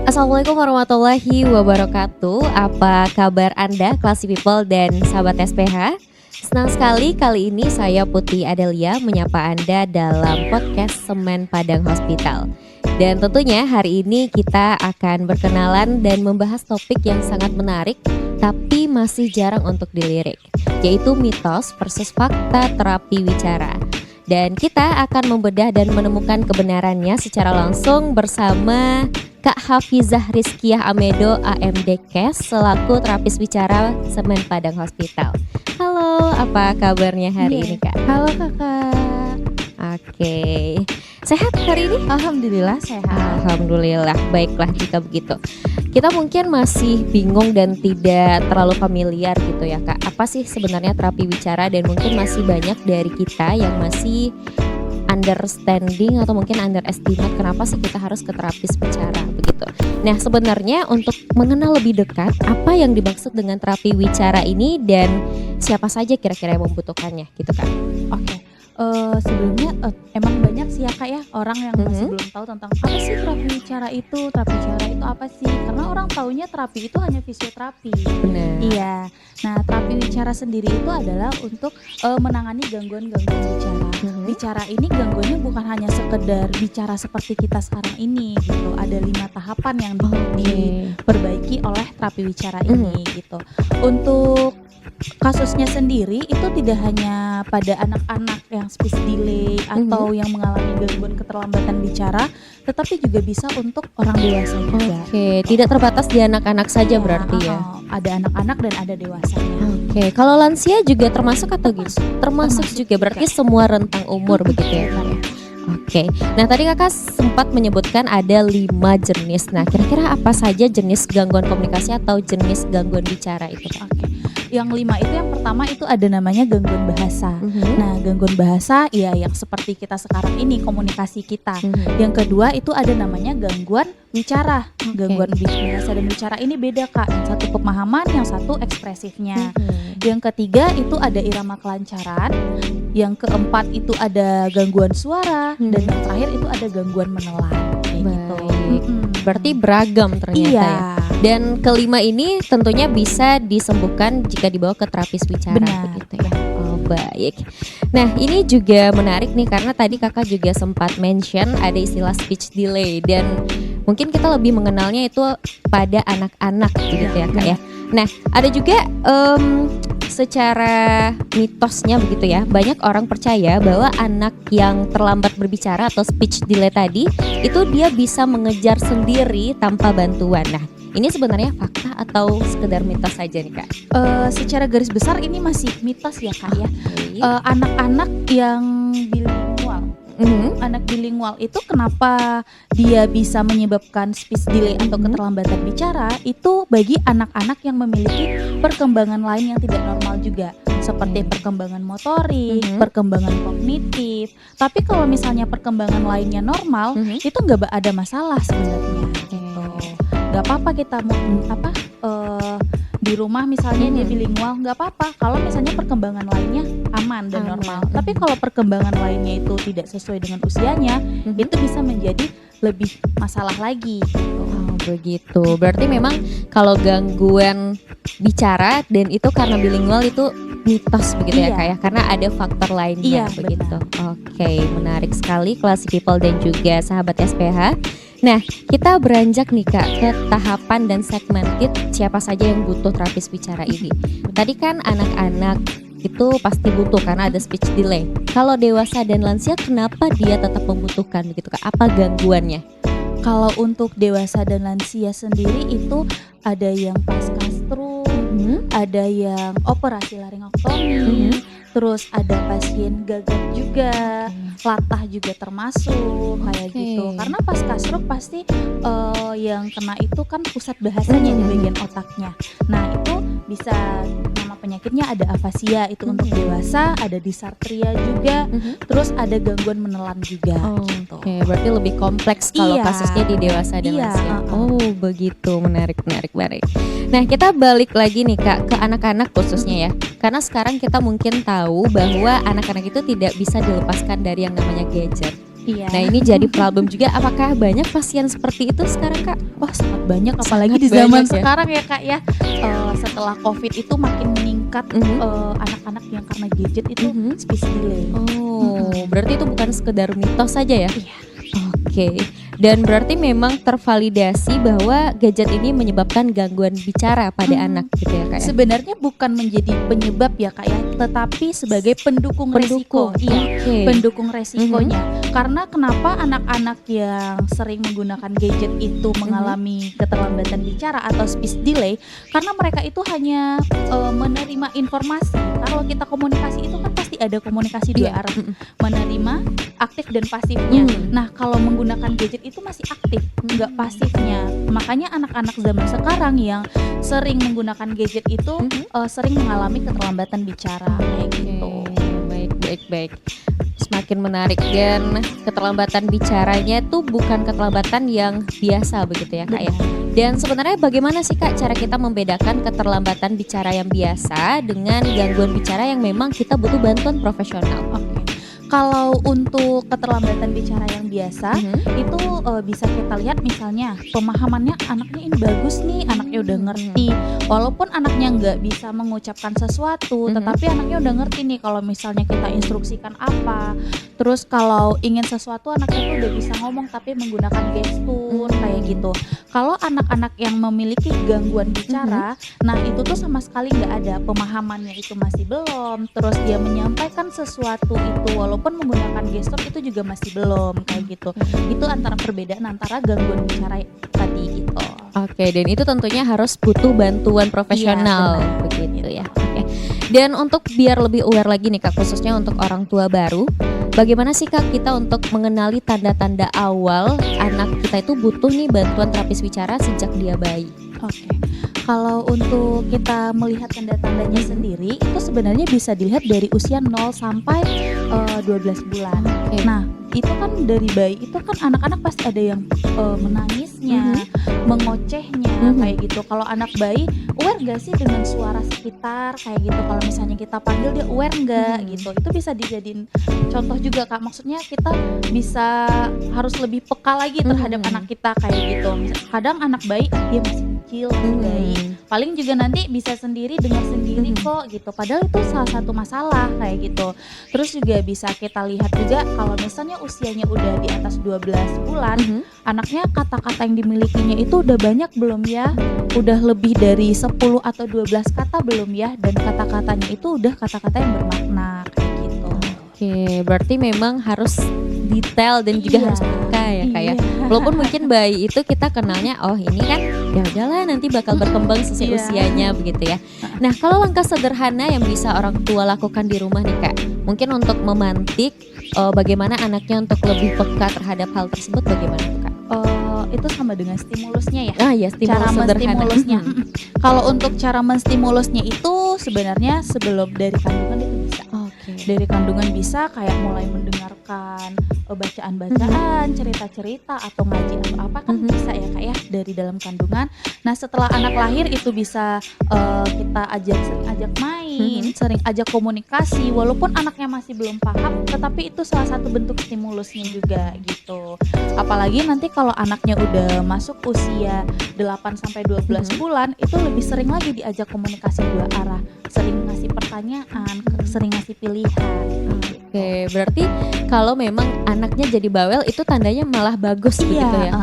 Assalamualaikum warahmatullahi wabarakatuh. Apa kabar Anda, Classy People dan sahabat SPH? Senang sekali kali ini saya Putri Adelia menyapa Anda dalam podcast Semen Padang Hospital. Dan tentunya hari ini kita akan berkenalan dan membahas topik yang sangat menarik tapi masih jarang untuk dilirik, yaitu mitos versus fakta terapi wicara. Dan kita akan membedah dan menemukan kebenarannya secara langsung bersama Kak Hafizah Rizkiah Amedo AMDKes selaku terapis wicara Semen Padang Hospital. Halo, apa kabarnya hari ini Kak? Halo kakak. Oke, sehat hari ini? Alhamdulillah sehat. Alhamdulillah, baiklah jika begitu. Kita mungkin masih bingung dan tidak terlalu familiar gitu ya Kak. Apa sih sebenarnya terapi wicara, dan mungkin masih banyak dari kita yang masih understanding atau mungkin underestimate kenapa sih kita harus ke terapis bicara begitu. Nah, sebenarnya untuk mengenal lebih dekat apa yang dimaksud dengan terapi wicara ini dan siapa saja kira-kira yang membutuhkannya gitu kan. Oke. Sebelumnya emang banyak sih ya kak ya orang yang masih belum tahu tentang apa sih terapi wicara itu. Terapi wicara itu apa sih? Karena orang taunya terapi itu hanya fisioterapi. Benar. Iya. Nah, terapi wicara sendiri itu adalah untuk menangani gangguan-gangguan bicara. Bicara ini gangguannya bukan hanya sekedar bicara seperti kita sekarang ini gitu. Ada 5 tahapan yang diperbaiki oleh terapi wicara ini gitu. Untuk kasusnya sendiri itu tidak hanya pada anak-anak yang speech delay atau yang mengalami gangguan keterlambatan bicara, tetapi juga bisa untuk orang dewasa juga. Oke, tidak terbatas di anak-anak saja berarti ya. Ada anak-anak dan ada dewasanya. Oke, kalau lansia juga termasuk atau gitu? Termasuk juga, berarti semua rentang umur begitu ya Kak ya. Oke, nah tadi kakak sempat menyebutkan ada 5 jenis. Nah, kira-kira apa saja jenis gangguan komunikasi atau jenis gangguan bicara itu Kak? Oke. Yang 5 itu yang pertama itu ada namanya gangguan bahasa. Nah, gangguan bahasa ya yang seperti kita sekarang ini komunikasi kita. Yang kedua itu ada namanya gangguan bicara. Gangguan bahasa dan bicara ini beda Kak. Yang satu pemahaman, yang satu ekspresifnya. Yang ketiga itu ada irama kelancaran. Yang keempat itu ada gangguan suara. Dan yang terakhir itu ada gangguan menelan. Gitu. Berarti beragam ternyata ya. Dan kelima ini tentunya bisa disembuhkan jika dibawa ke terapis bicara. Benar, begitu ya. Oh, baik. Nah, ini juga menarik nih karena tadi kakak juga sempat mention ada istilah speech delay, dan mungkin kita lebih mengenalnya itu pada anak-anak gitu ya Kak ya. Nah, ada juga secara mitosnya begitu ya, banyak orang percaya bahwa anak yang terlambat berbicara atau speech delay tadi itu dia bisa mengejar sendiri tanpa bantuan. Nah, ini sebenarnya fakta atau sekedar mitos saja nih Kak? Secara garis besar ini masih mitos ya Kak ya. Anak-anak yang bilingual, anak bilingual itu kenapa dia bisa menyebabkan speech delay atau keterlambatan bicara, itu bagi anak-anak yang memiliki perkembangan lain yang tidak normal juga, seperti perkembangan motorik, perkembangan kognitif. Tapi kalau misalnya perkembangan lainnya normal, itu nggak ada masalah sebenarnya gitu. Gak apa-apa kita di rumah misalnya dia bilingual, nggak apa-apa kalau misalnya perkembangan lainnya aman dan normal. Tapi kalau perkembangan lainnya itu tidak sesuai dengan usianya, itu bisa menjadi lebih masalah lagi gitu. Oh, begitu. Berarti memang kalau gangguan bicara dan itu karena bilingual itu mitos begitu ya Kak ya, karena ada faktor lainnya begitu. Oke, menarik sekali Classy People dan juga sahabat SPH. Nah, kita beranjak nih Kak ke tahapan dan segmented siapa saja yang butuh terapis bicara ini. Tadi kan anak-anak itu pasti butuh karena ada speech delay. Kalau dewasa dan lansia kenapa dia tetap membutuhkan begitu Kak? Apa gangguannya? Kalau untuk dewasa dan lansia sendiri itu ada yang pasca stroke, ada yang operasi laringektomi, terus ada pasien gagal juga, latah juga termasuk kayak gitu. Karena pasca stroke pasti yang kena itu kan pusat bahasanya di bagian otaknya. Nah, itu bisa nama penyakitnya ada afasia itu untuk dewasa, ada disartria juga, terus ada gangguan menelan juga. Oke, berarti lebih kompleks kalau kasusnya di dewasa dan lansia. Oh, begitu, menarik. Nah, kita balik lagi nih Kak ke anak-anak khususnya ya. Karena sekarang kita mungkin tahu bahwa anak-anak itu tidak bisa dilepaskan dari yang namanya gadget. Iya. Nah ini jadi problem juga. Apakah banyak pasien seperti itu sekarang Kak? Wah sangat banyak, apalagi Sangat di zaman banyak ya? sekarang ya Kak ya. Setelah COVID itu makin meningkat anak-anak yang karena gadget itu speech delay. Oh, berarti itu bukan sekedar mitos saja ya? Iya. Oke, dan berarti memang tervalidasi bahwa gadget ini menyebabkan gangguan bicara pada anak gitu ya Kak ya? Sebenarnya bukan menjadi penyebab ya Kak ya, tetapi sebagai pendukung resiko. Iya, Oke. pendukung resikonya. Karena kenapa anak-anak yang sering menggunakan gadget itu mengalami keterlambatan bicara atau speech delay? Karena mereka itu hanya menerima informasi. Kalau kita komunikasi itu kan pasti ada komunikasi dua arah, menerima aktif dan pasifnya. Nah kalau menggunakan gadget itu masih aktif, nggak pasifnya. Makanya anak-anak zaman sekarang yang sering menggunakan gadget itu sering mengalami keterlambatan bicara kayak gitu. Baik. Semakin menarik, dan keterlambatan bicaranya tuh bukan keterlambatan yang biasa begitu ya Kak ya. Dan sebenarnya bagaimana sih Kak cara kita membedakan keterlambatan bicara yang biasa dengan gangguan bicara yang memang kita butuh bantuan profesional? Oke. Kalau untuk keterlambatan bicara yang biasa itu bisa kita lihat misalnya pemahamannya anaknya ini bagus nih, anaknya udah ngerti. Walaupun anaknya nggak bisa mengucapkan sesuatu, tetapi anaknya udah ngerti nih kalau misalnya kita instruksikan apa. Terus kalau ingin sesuatu anaknya tuh udah bisa ngomong tapi menggunakan gestur kayak gitu. Kalau anak-anak yang memiliki gangguan bicara, nah itu tuh sama sekali nggak ada, pemahamannya itu masih belum. Terus dia menyampaikan sesuatu itu walaupun menggunakan gestur itu juga masih belum kayak gitu. Itu antara perbedaan antara gangguan bicara tadi gitu. Oke, dan itu tentunya harus butuh bantuan profesional begitu ya. Oke. Dan untuk biar lebih aware lagi nih Kak, khususnya untuk orang tua baru, bagaimana sih Kak kita untuk mengenali tanda-tanda awal anak kita itu butuh nih bantuan terapis bicara sejak dia bayi? Oke. Kalau untuk kita melihat tanda-tandanya sendiri itu sebenarnya bisa dilihat dari usia 0 sampai 12 bulan. Nah, itu kan dari bayi itu kan anak-anak pasti ada yang menangisnya, mengocehnya kayak gitu. Kalau anak bayi aware gak sih dengan suara sekitar kayak gitu. Kalau misalnya kita panggil dia aware nggak gitu. Itu bisa dijadiin contoh juga Kak. Maksudnya kita bisa harus lebih peka lagi terhadap anak kita kayak gitu. Kadang anak bayi dia masih kecil, masih bayi. Paling juga nanti bisa sendiri dengar sendiri kok gitu. Padahal itu salah satu masalah kayak gitu. Terus juga bisa kita lihat juga kalau misalnya usianya udah di atas 12 bulan, anaknya kata-kata yang dimilikinya itu udah banyak belum ya? Udah lebih dari 10 atau 12 kata belum ya? Dan kata-katanya itu udah kata-kata yang bermakna kayak gitu. Oke, berarti memang harus detail dan juga harus peka ya Kak ya. Walaupun mungkin bayi itu kita kenalnya oh ini kan ya udahlah nanti bakal berkembang sesuai usianya begitu ya. Nah, kalau langkah sederhana yang bisa orang tua lakukan di rumah nih Kak, mungkin untuk memantik bagaimana anaknya untuk lebih peka terhadap hal tersebut bagaimana tuh Kak? Itu sama dengan stimulusnya ya. Ya, stimulus cara sederhana. menstimulusnya. Kalau untuk cara menstimulusnya itu sebenarnya sebelum dari kandungan itu bisa. Dari kandungan bisa kayak mulai mendengarkan bacaan-bacaan, cerita-cerita atau ngaji atau apa kan bisa ya Kak ya dari dalam kandungan. Nah setelah anak lahir itu bisa kita sering ajak main, sering ajak komunikasi walaupun anaknya masih belum paham, tetapi itu salah satu bentuk stimulusnya juga gitu. Apalagi nanti kalau anaknya udah masuk usia 8-12 bulan itu lebih sering lagi diajak komunikasi dua arah, sering ngasih pertanyaan, sering ngasih pilihan. Oke, berarti kalau memang anaknya jadi bawel itu tandanya malah bagus begitu ya?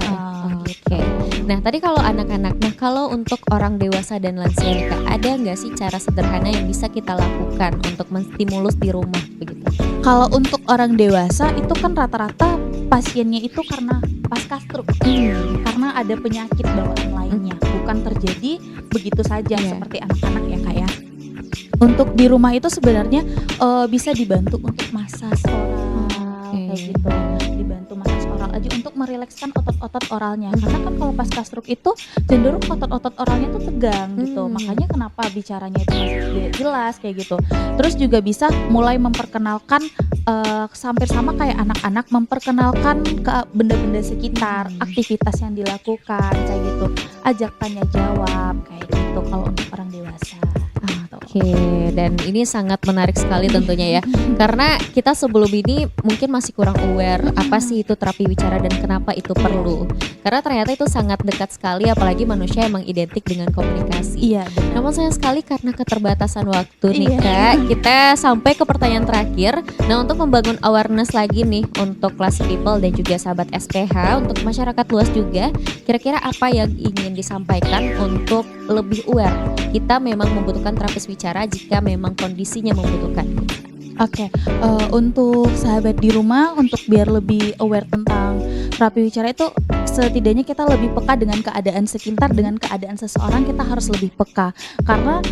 Oke. Nah tadi kalau anak-anak, nah kalau untuk orang dewasa dan lansia nih Kak, ada nggak sih cara sederhana yang bisa kita lakukan untuk menstimulus di rumah begitu? Kalau untuk orang dewasa itu kan rata-rata pasiennya itu karena pasca stroke, karena ada penyakit bawaan lainnya, bukan terjadi begitu saja seperti anak-anak ya Kak ya. Untuk di rumah itu sebenarnya bisa dibantu untuk masas oral kayak gitu, dibantu masas oral aja untuk merilekskan otot-otot oralnya, karena kan kalau pasca stroke itu cenderung otot-otot oralnya tuh tegang gitu, makanya kenapa bicaranya itu masih tidak jelas kayak gitu. Terus juga bisa mulai memperkenalkan hampir sama kayak anak-anak, memperkenalkan ke benda-benda sekitar, aktivitas yang dilakukan kayak gitu, ajak tanya jawab kayak gitu kalau untuk orang dewasa. Oke, dan ini sangat menarik sekali tentunya ya. Karena kita sebelum ini mungkin masih kurang aware apa sih itu terapi wicara dan kenapa itu perlu. Karena ternyata itu sangat dekat sekali, apalagi manusia emang identik dengan komunikasi. Iya, benar. Namun sayang sekali karena keterbatasan waktu nih Iya. Kak, kita sampai ke pertanyaan terakhir. Nah, untuk membangun awareness lagi nih untuk Classy People dan juga sahabat SPH, untuk masyarakat luas juga, kira-kira apa yang ingin disampaikan untuk lebih aware? Kita memang membutuhkan terapis wicara jika memang kondisinya membutuhkan. Oke, untuk sahabat di rumah, untuk biar lebih aware tentang terapi wicara itu setidaknya kita lebih peka dengan keadaan sekitar, dengan keadaan seseorang kita harus lebih peka. Karena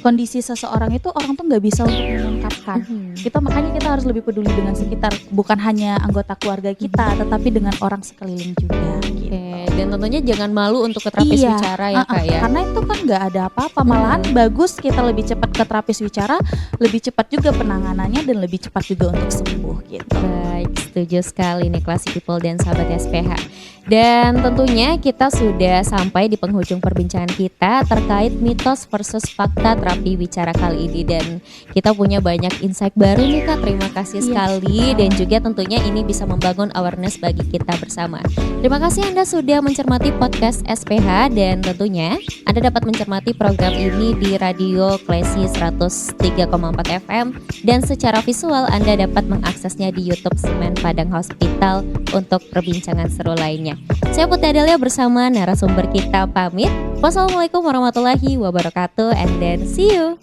kondisi seseorang itu orang tuh nggak bisa untuk mengungkapkan. Makanya kita harus lebih peduli dengan sekitar, bukan hanya anggota keluarga kita, tetapi dengan orang sekeliling juga. Gitu. Dan tentunya jangan malu untuk ke terapis wicara ya Kak ya. Karena itu kan nggak ada apa-apa, malahan bagus kita lebih cepat ke terapis wicara, lebih cepat juga penanganannya dan lebih cepat juga untuk sembuh gitu. Baik, setuju sekali nih Classy People dan sahabat SPH. Dan tentunya kita sudah sampai di penghujung perbincangan kita terkait mitos versus fakta terapi wicara kali ini. Dan kita punya banyak insight baru nih Kak, terima kasih sekali. Dan juga tentunya ini bisa membangun awareness bagi kita bersama. Terima kasih Anda sudah mencermati podcast SPH. Dan tentunya Anda dapat mencermati program ini di Radio Classy 103,4 FM. Dan secara visual Anda dapat mengaksesnya di YouTube Semen Padang Hospital untuk perbincangan seru lainnya. Saya Putri Adelia bersama narasumber kita pamit. Wassalamualaikum warahmatullahi wabarakatuh and then see you.